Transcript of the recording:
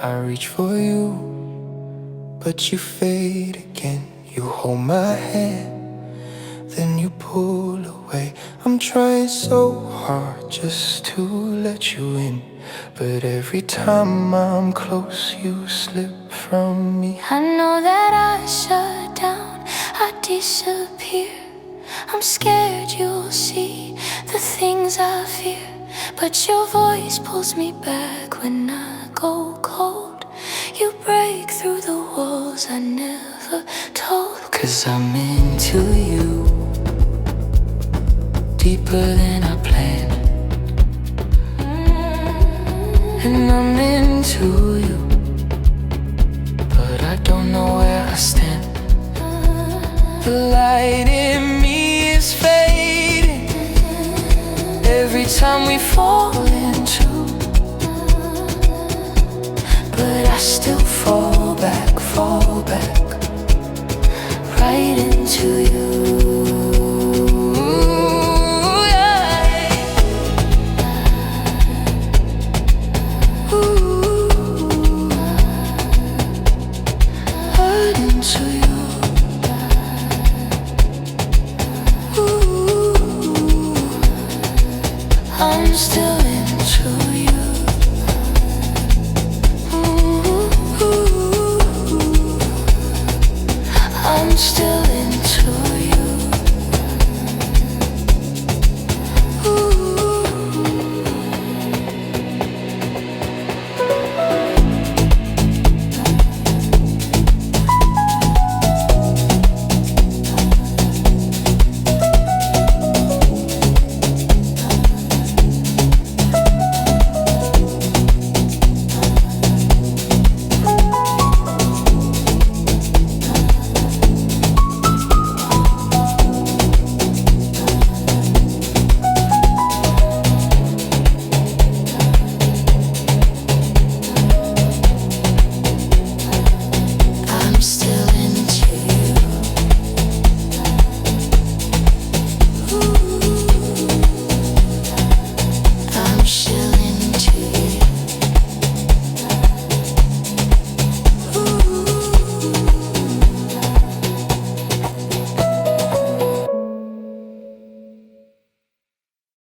I reach for you, but you fade again. You hold my hand, then you pull away. I'm trying so hard just to let you in, but every time I'm close, you slip from me. I know that I shut down, I disappear. I'm scared you'll see the things I fear, but your voice pulls me back when I go cold. You break through the walls I never told. 'Cause I'm into you, deeper than I planned. And I'm into you, but I don't know where I stand. The light in me is fading every time we fall into, but I still fall back right into you. I'm still into you. I'm still